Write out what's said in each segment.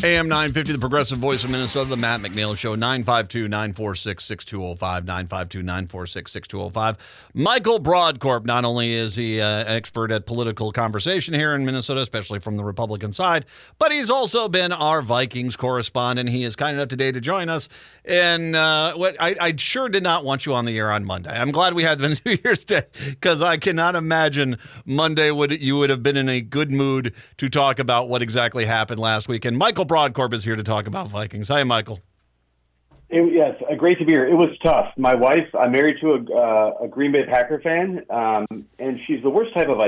AM 950, the progressive voice of Minnesota, the Matt McNeil Show, 952-946-6205, 952-946-6205. Michael Brodkorb, not only is he an expert at political conversation here in Minnesota, especially from the Republican side, but he's also been our Vikings correspondent. He is kind enough today to join us. And I sure did not want you on the air on Monday. I'm glad we had the New Year's Day, because I cannot imagine Monday you would have been in a good mood to talk about what exactly happened last week. And Michael Brodkorb is here to talk about Vikings. Hi, Michael. Yes, great to be here. It was tough. My wife, I'm married to a Green Bay Packer fan, and she's the worst type of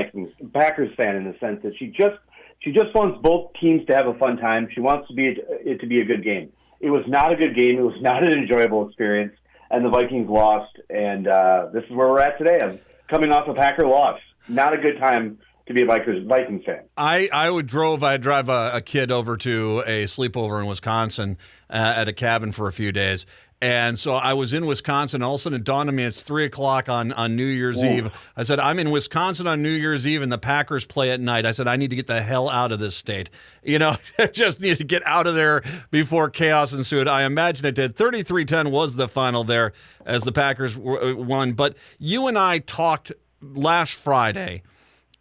Packers fan in the sense that she just wants both teams to have a fun time. She wants it to be a good game. It was not a good game. It was not an enjoyable experience, and the Vikings lost. And this is where we're at today. I'm coming off a Packer loss. Not a good time to be a Vikings fan. I drive a kid over to a sleepover in Wisconsin at a cabin for a few days. And so I was in Wisconsin. All of a sudden it dawned on me it's 3:00 on New Year's Eve. I said, I'm in Wisconsin on New Year's Eve and the Packers play at night. I said, I need to get the hell out of this state. I just need to get out of there before chaos ensued. I imagine it did. 33-10 was the final there as the Packers won. But you and I talked last Friday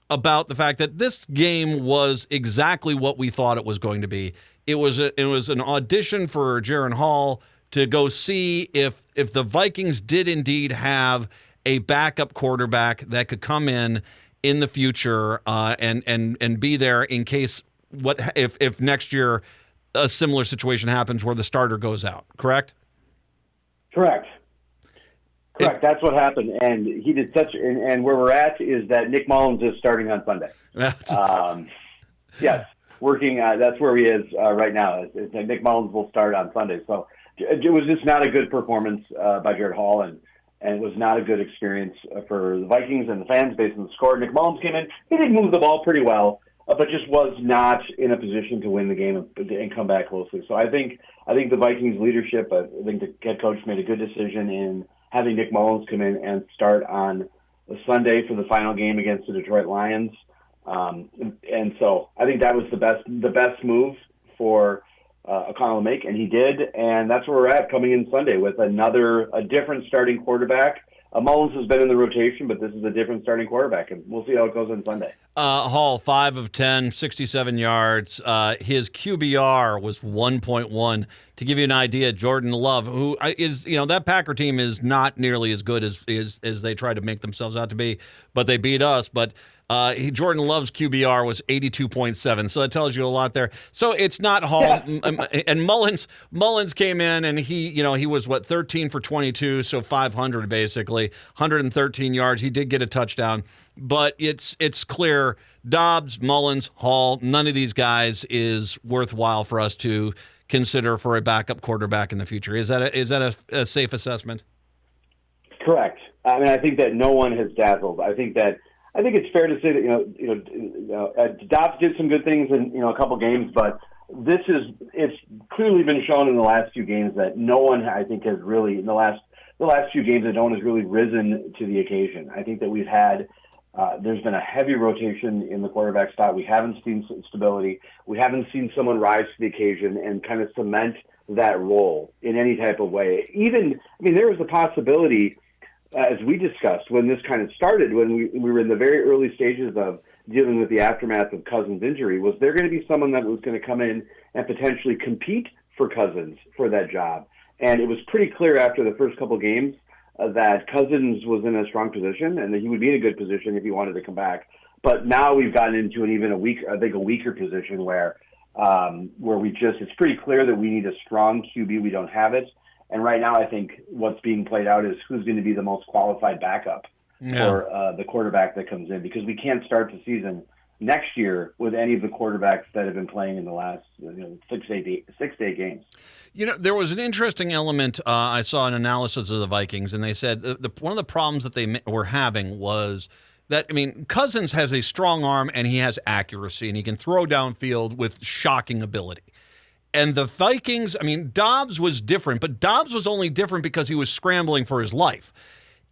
about the fact that this game was exactly what we thought it was going to be. It was an audition for Jaron Hall to go see if the Vikings did indeed have a backup quarterback that could come in the future and be there in case if next year a similar situation happens where the starter goes out. Correct? Correct. That's what happened, and he did and where we're at is that Nick Mullins is starting on Sunday. Yes, working. That's where he is right now. Nick Mullins will start on Sunday. So it was just not a good performance by Jared Hall, and it was not a good experience for the Vikings and the fans based on the score. Nick Mullins came in. He did move the ball pretty well, but just was not in a position to win the game and come back closely. So I think the Vikings leadership, I think the head coach made a good decision in having Nick Mullins come in and start on the Sunday for the final game against the Detroit Lions. And so I think that was the best move for O'Connell to make, and he did. And that's where we're at coming in Sunday with a different starting quarterback. Mullins has been in the rotation, but this is a different starting quarterback, and we'll see how it goes on Sunday. Hall, 5 of 10, 67 yards. His QBR was 1.1. To give you an idea, Jordan Love, who is, that Packer team is not nearly as good as they try to make themselves out to be, but they beat us. But Jordan Love's QBR was 82.7, so that tells you a lot there. So it's not Hall. Yeah. And Mullins came in, and he was, 13 for 22, so 500 basically, 113 yards. He did get a touchdown, but it's clear Dobbs, Mullins, Hall, none of these guys is worthwhile for us to consider for a backup quarterback in the future. Is that a safe assessment? Correct. I mean, I think that no one has dazzled. I think it's fair to say that Dobbs did some good things in a couple games, but it's clearly been shown in the last few games that no one, I think, has really in the last few games that no one has really risen to the occasion. I think that we've had there's been a heavy rotation in the quarterback spot. We haven't seen stability. We haven't seen someone rise to the occasion and kind of cement that role in any type of way. There was a possibility, as we discussed when this kind of started, when we were in the very early stages of dealing with the aftermath of Cousins' injury, was there going to be someone that was going to come in and potentially compete for Cousins for that job? And it was pretty clear after the first couple games that Cousins was in a strong position and that he would be in a good position if he wanted to come back. But now we've gotten into a weaker position where it's pretty clear that we need a strong QB. We don't have it. And right now I think what's being played out is who's going to be the most qualified backup for the quarterback that comes in, because we can't start the season next year with any of the quarterbacks that have been playing in the last 6 to 8 games. There was an interesting element. I saw an analysis of the Vikings, and they said one of the problems that they were having was that, Cousins has a strong arm and he has accuracy, and he can throw downfield with shocking ability. And the Vikings, Dobbs was different, but Dobbs was only different because he was scrambling for his life.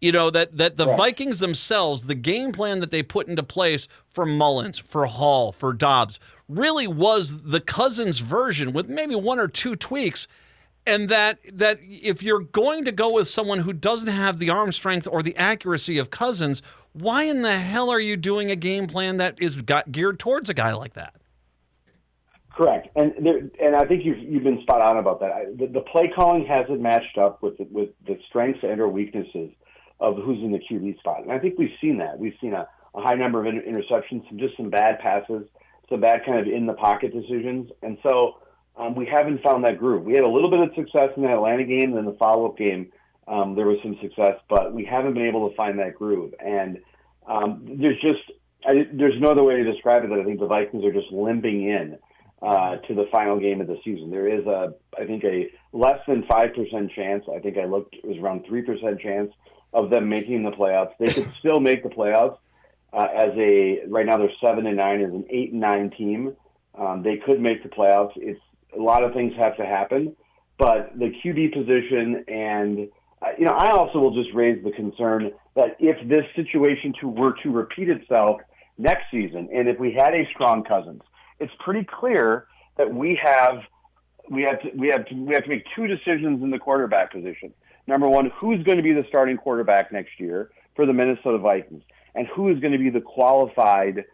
that the Right. Vikings themselves, the game plan that they put into place for Mullins, for Hall, for Dobbs, really was the Cousins version with maybe one or two tweaks. And that if you're going to go with someone who doesn't have the arm strength or the accuracy of Cousins, why in the hell are you doing a game plan that is geared towards a guy like that? Correct, and I think you've been spot on about that. The play calling hasn't matched up with the strengths and or weaknesses of who's in the QB spot, and I think we've seen that. We've seen a high number of interceptions, just some bad passes, some bad kind of in the pocket decisions, and so we haven't found that groove. We had a little bit of success in the Atlanta game, and in the follow-up game, there was some success, but we haven't been able to find that groove, and there's no other way to describe it that I think the Vikings are just limping in to the final game of the season. There is I think a less than 5% chance. I think I looked, it was around 3% chance of them making the playoffs. They could still make the playoffs right now they're 7-9 as an 8-9 team. They could make the playoffs. It's a lot of things have to happen, but the QB position and I also will just raise the concern that if this situation were to repeat itself next season, and if we had a strong Cousins, it's pretty clear that we have to make two decisions in the quarterback position. Number one, who's going to be the starting quarterback next year for the Minnesota Vikings, and who is going to be the qualified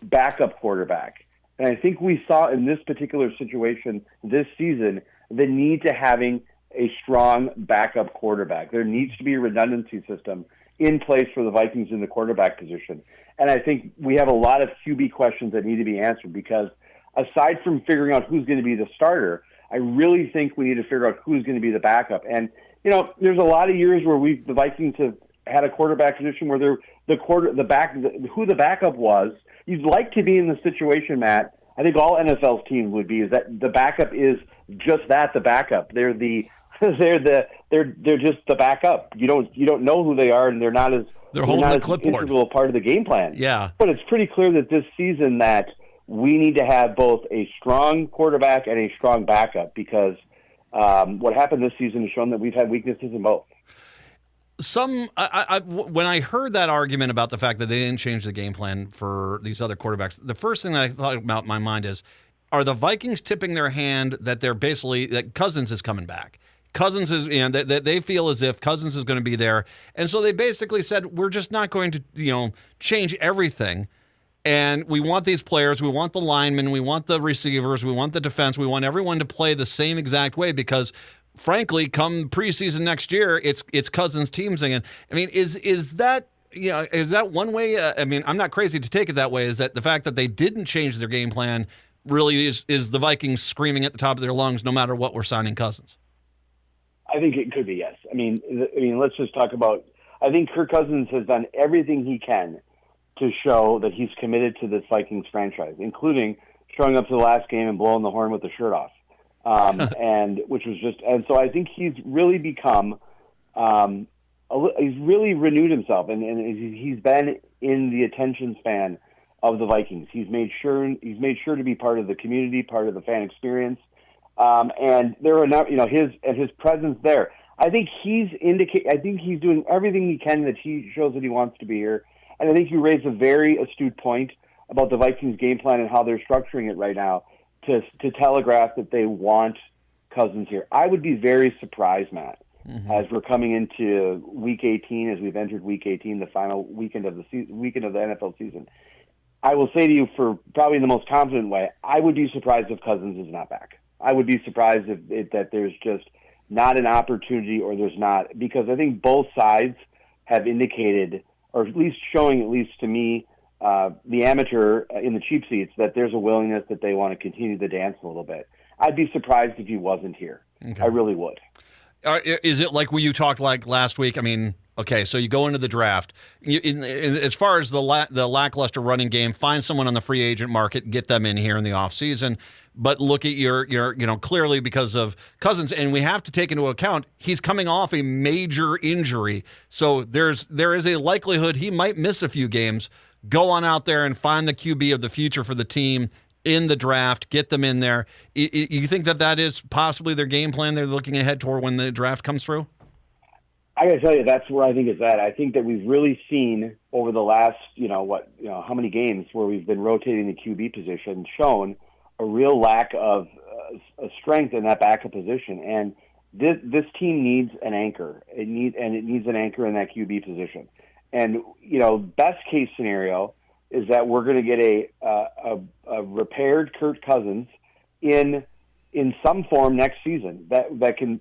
backup quarterback. And I think we saw in this particular situation this season the need to having a strong backup quarterback. There needs to be a redundancy system in place for the Vikings in the quarterback position. And I think we have a lot of QB questions that need to be answered because aside from figuring out who's going to be the starter, I really think we need to figure out who's going to be the backup. And, there's a lot of years where the Vikings have had a quarterback position where who the backup was. You'd like to be in the situation, Matt. I think all NFL's teams would be, is that the backup is just that, the backup. They're just the backup. You don't know who they are, and they're not as integral part of the game plan. Yeah. But it's pretty clear that this season that we need to have both a strong quarterback and a strong backup because what happened this season has shown that we've had weaknesses in both. When I heard that argument about the fact that they didn't change the game plan for these other quarterbacks, the first thing that I thought about in my mind is, are the Vikings tipping their hand that that Cousins is coming back? Cousins is, they feel as if Cousins is going to be there. And so they basically said, we're just not going to, change everything. And we want these players, we want the linemen, we want the receivers, we want the defense, we want everyone to play the same exact way because, frankly, come preseason next year, it's Cousins' teams again. I mean, is that one way? I'm not crazy to take it that way. Is that the fact that they didn't change their game plan really is the Vikings screaming at the top of their lungs, no matter what we're signing Cousins? I think it could be, yes. I mean, let's just talk about. I think Kirk Cousins has done everything he can to show that he's committed to this Vikings franchise, including showing up to the last game and blowing the horn with the shirt off. And so I think he's really become, he's really renewed himself, and he's been in the attention span of the Vikings. He's made sure to be part of the community, part of the fan experience, and there are not, his presence there. I think he's doing everything he can that he shows that he wants to be here, and I think you raised a very astute point about the Vikings game plan and how they're structuring it right now. To telegraph that they want Cousins here. I would be very surprised, Matt, as we're coming into Week 18, as we've entered Week 18, the final weekend of the NFL season. I will say to you, for probably the most confident way, I would be surprised if Cousins is not back. I would be surprised if that there's just not an opportunity, or there's not, because I think both sides have indicated, or at least showing, at least to me, the amateur in the cheap seats, that there's a willingness that they want to continue the dance a little bit. I'd be surprised if he wasn't here. Okay. I really would. Is it like you talked like last week? I mean, okay, so you go into the draft. As far as the lackluster running game, find someone on the free agent market, get them in here in the offseason. But look at your clearly because of Cousins, and we have to take into account he's coming off a major injury. So there is a likelihood he might miss a few games. Go on out there and find the QB of the future for the team in the draft, get them in there. You think that is possibly their game plan they're looking ahead toward when the draft comes through? I got to tell you, that's where I think it's at. I think that we've really seen over the last, how many games where we've been rotating the QB position, shown a real lack of strength in that backup position. And this team needs an anchor. It needs an anchor in that QB position. And, best case scenario is that we're going to get a repaired Kirk Cousins in some form next season that can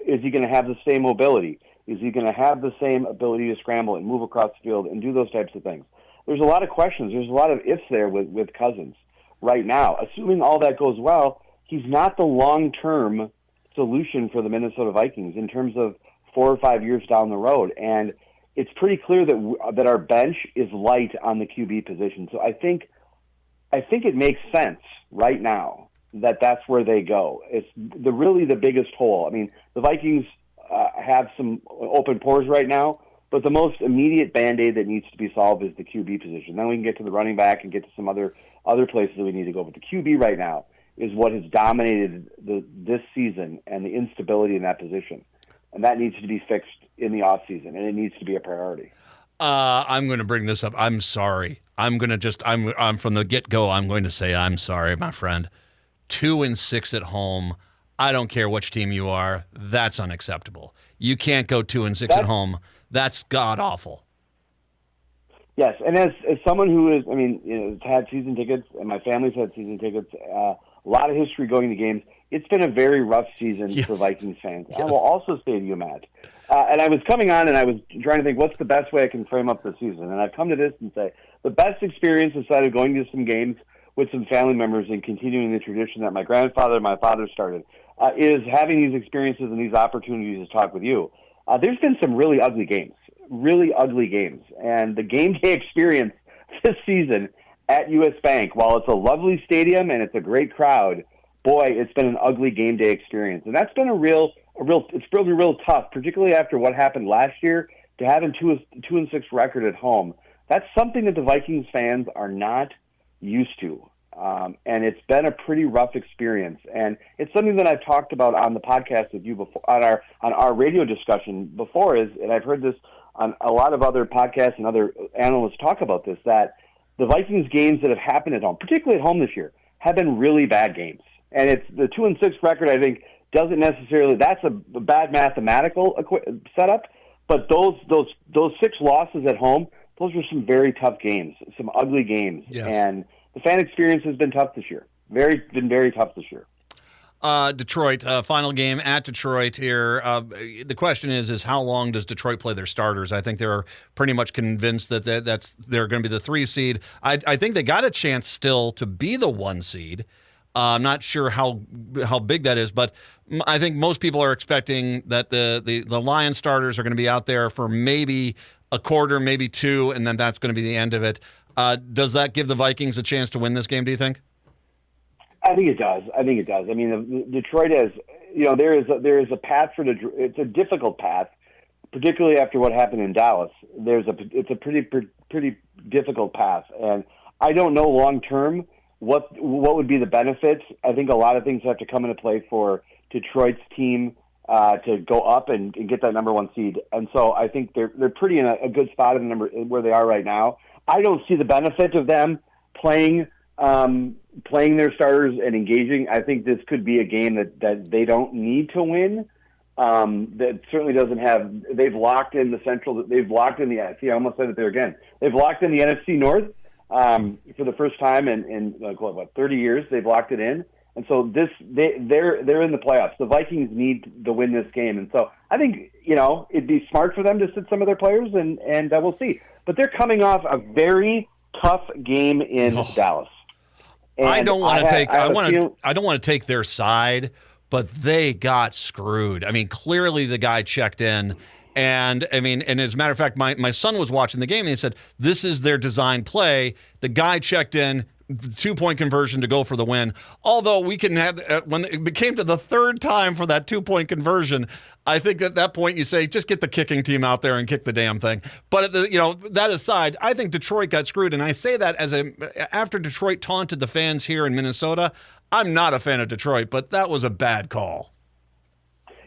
is he going to have the same mobility? Is he going to have the same ability to scramble and move across the field and do those types of things? There's a lot of questions. There's a lot of ifs there with Cousins right now. Assuming all that goes well, he's not the long-term solution for the Minnesota Vikings in terms of 4 or 5 years down the road. And it's pretty clear that our bench is light on the QB position. So I think it makes sense right now that that's where they go. It's really the biggest hole. I mean, the Vikings have some open pores right now, but the most immediate Band-Aid that needs to be solved is the QB position. Then we can get to the running back and get to some other places that we need to go. But the QB right now is what has dominated this season and the instability in that position. And that needs to be fixed in the offseason, and it needs to be a priority. I'm going to bring this up. I'm sorry. I'm from the get-go, I'm going to say I'm sorry, my friend. 2-6 at home. I don't care which team you are. That's unacceptable. You can't go 2-6 at home. That's god-awful. Yes, and as someone who has had season tickets, and my family's had season tickets, a lot of history going to games, it's been a very rough season for Vikings fans. Yes. I will also say to you, Matt, and I was coming on and I was trying to think, what's the best way I can frame up the season? And I've come to this and say, the best experience aside of going to some games with some family members and continuing the tradition that my grandfather and my father started, is having these experiences and these opportunities to talk with you. There's been some really ugly games. And the game day experience this season at US Bank, while it's a lovely stadium and it's a great crowd, boy, it's been an ugly game day experience. And that's been it's really real tough, particularly after what happened last year, to have a 2-6 record at home. That's something that the Vikings fans are not used to. And it's been a pretty rough experience. And it's something that I've talked about on the podcast with you before, on our radio discussion before, and I've heard this on a lot of other podcasts and other analysts talk about this, that the Vikings games that have happened at home, particularly at home this year, have been really bad games. And it's the 2-6 record, I think, doesn't necessarily, that's a bad mathematical setup, but those 6 losses at home, those were some very tough games, some ugly games. Yes. And the fan experience has been tough this year. Been very tough this year. Detroit, final game at Detroit here. The question is how long does Detroit play their starters? I think they're pretty much convinced that they're going to be the 3 seed. I think they got a chance still to be the 1 seed. I'm not sure how big that is, but I think most people are expecting that the Lions starters are going to be out there for maybe a quarter, maybe 2, and then that's going to be the end of it. Does that give the Vikings a chance to win this game, do you think? I think it does. I mean, Detroit has, there is a path for it's a difficult path, particularly after what happened in Dallas. It's a pretty difficult path, and I don't know long term what would be the benefits. I think a lot of things have to come into play for Detroit's team to go up and get that number 1 seed, and so I think they're pretty in a good spot in the number where they are right now. I don't see the benefit of them playing their starters and engaging. I think this could be a game that they don't need to win. That certainly doesn't have. They've locked in the Central. They've locked in the. See, I almost said it there again. They've locked in the NFC North for the first time in 30 years. They've locked it in, and so they're in the playoffs. The Vikings need to win this game, and so I think it'd be smart for them to sit some of their players, and we'll see. But they're coming off a very tough game in Dallas. And I don't want to take their side, but they got screwed. I mean, clearly the guy checked in, and as a matter of fact, my son was watching the game and he said, "This is their design play." The guy checked in, 2-point conversion to go for the win. Although we can have, when it came to the 3rd time for that 2-point conversion, I think at that point you say, just get the kicking team out there and kick the damn thing. But that aside, I think Detroit got screwed, and I say that after Detroit taunted the fans here in Minnesota. I'm not a fan of Detroit, but that was a bad call.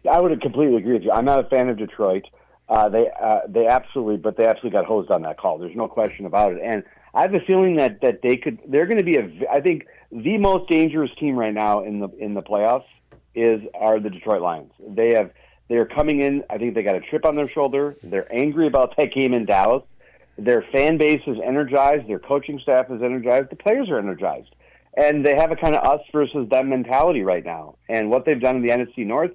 I would completely agree with you. I'm not a fan of Detroit. They absolutely got hosed on that call. There's no question about it. And I have a feeling that they're going to be I think the most dangerous team right now in the playoffs are the Detroit Lions. They're coming in. I think they got a chip on their shoulder. They're angry about that game in Dallas. Their fan base is energized. Their coaching staff is energized. The players are energized. And they have a kind of us versus them mentality right now. And what they've done in the NFC North,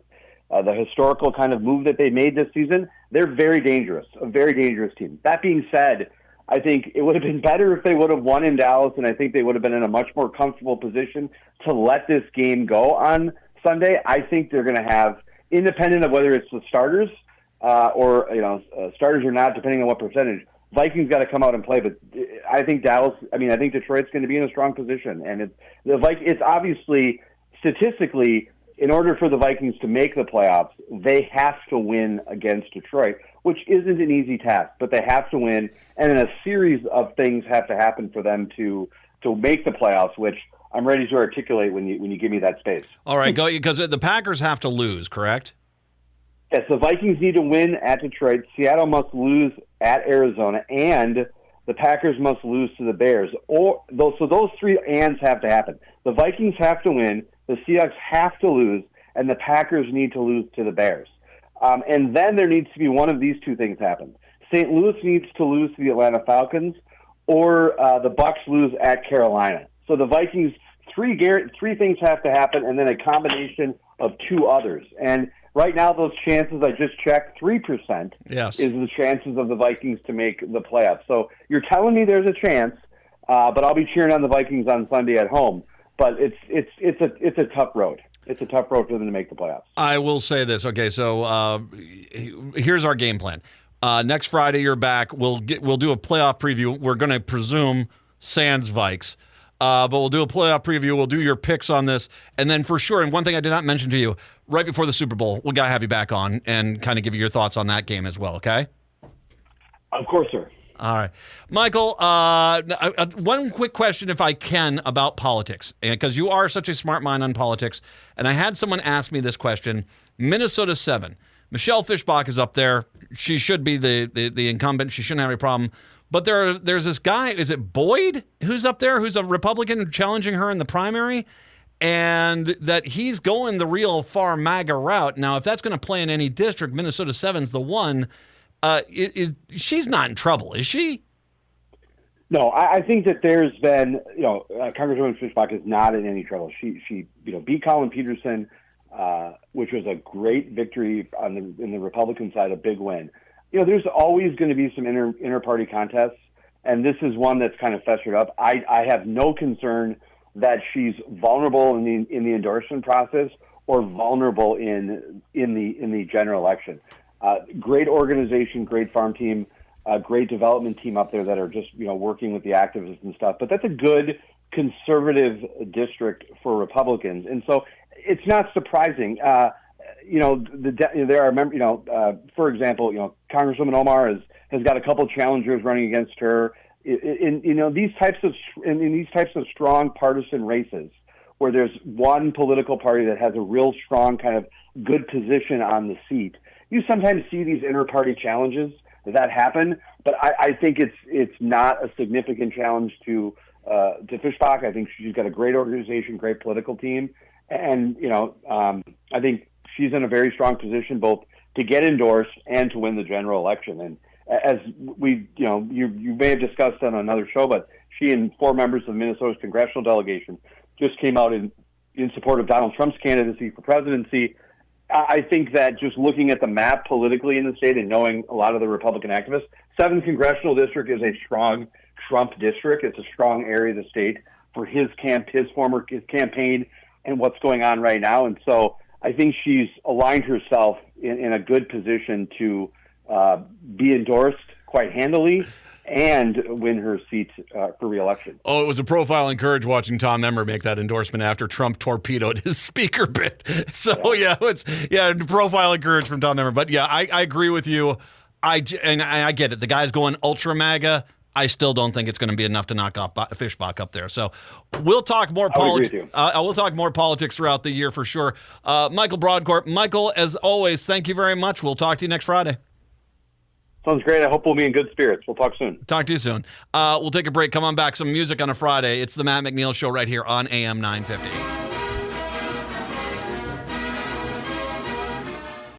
the historical kind of move that they made this season, they're very dangerous, a very dangerous team. That being said, I think it would have been better if they would have won in Dallas, and I think they would have been in a much more comfortable position to let this game go on Sunday. I think they're going to have, independent of whether it's the starters or starters or not, depending on what percentage, Vikings got to come out and play. But I think I think Detroit's going to be in a strong position, and it's obviously statistically, in order for the Vikings to make the playoffs, they have to win against Detroit, which isn't an easy task, but they have to win. And then a series of things have to happen for them to make the playoffs, which I'm ready to articulate when you give me that space. All right, go, because the Packers have to lose, correct? Yes, the Vikings need to win at Detroit. Seattle must lose at Arizona, and the Packers must lose to the Bears. So those three ands have to happen. The Vikings have to win, the Seahawks have to lose, and the Packers need to lose to the Bears. And then there needs to be one of these two things happen. St. Louis needs to lose to the Atlanta Falcons, or the Bucks lose at Carolina. So the Vikings, three things have to happen, and then a combination of two others. And right now, those chances, I just checked, 3% yes, is the chances of the Vikings to make the playoffs. So you're telling me there's a chance, but I'll be cheering on the Vikings on Sunday at home. But it's a tough road. It's a tough road for them to make the playoffs. I will say this. Okay, so here's our game plan. Next Friday, you're back. We'll do a playoff preview. We're going to presume sans Vikes. But we'll do a playoff preview. We'll do your picks on this. And then for sure, and one thing I did not mention to you, right before the Super Bowl, we got to have you back on and kind of give you your thoughts on that game as well, okay? Of course, sir. All right. Michael, one quick question, if I can, about politics, because you are such a smart mind on politics. And I had someone ask me this question. Minnesota 7. Michelle Fischbach is up there. She should be the incumbent. She shouldn't have any problem. But there's this guy, is it Boyd, who's up there, who's a Republican challenging her in the primary, and that he's going the real far MAGA route. Now, if that's going to play in any district, Minnesota 7's the one. She's not in trouble, is she? No, I think that there's been, Congresswoman Fischbach is not in any trouble. She beat Colin Peterson, which was a great victory in the Republican side, a big win. There's always going to be some inter-party contests, and this is one that's kind of festered up. I have no concern that she's vulnerable in the endorsement process or vulnerable in the general election. Great organization, great farm team, great development team up there that are just working with the activists and stuff. But that's a good conservative district for Republicans, and so it's not surprising. There are members. For example, Congresswoman Omar has got a couple challengers running against her. In these types of strong partisan races, where there's one political party that has a real strong kind of good position on the seat, you sometimes see these inter-party challenges that happen. But I think it's not a significant challenge to Fischbach. I think she's got a great organization, great political team, and I think she's in a very strong position both to get endorsed and to win the general election. And as you may have discussed on another show, but she and 4 members of Minnesota's congressional delegation just came out in support of Donald Trump's candidacy for presidency. I think that just looking at the map politically in the state and knowing a lot of the Republican activists, 7th congressional district is a strong Trump district. It's a strong area of the state for his campaign and what's going on right now. And so I think she's aligned herself in a good position to be endorsed quite handily and win her seat for re-election. Oh, it was a profile in courage watching Tom Emmer make that endorsement after Trump torpedoed his speaker bid. So it's profile in courage from Tom Emmer. But yeah, I agree with you. I get it. The guy's going ultra MAGA. I still don't think it's going to be enough to knock off Fischbach up there. So we'll talk more politics. We'll talk more politics throughout the year for sure. Michael Brodkorb. Michael, as always, thank you very much. We'll talk to you next Friday. Sounds great. I hope we'll be in good spirits. We'll talk soon. Talk to you soon. We'll take a break. Come on back. Some music on a Friday. It's the Matt McNeil Show right here on AM 950.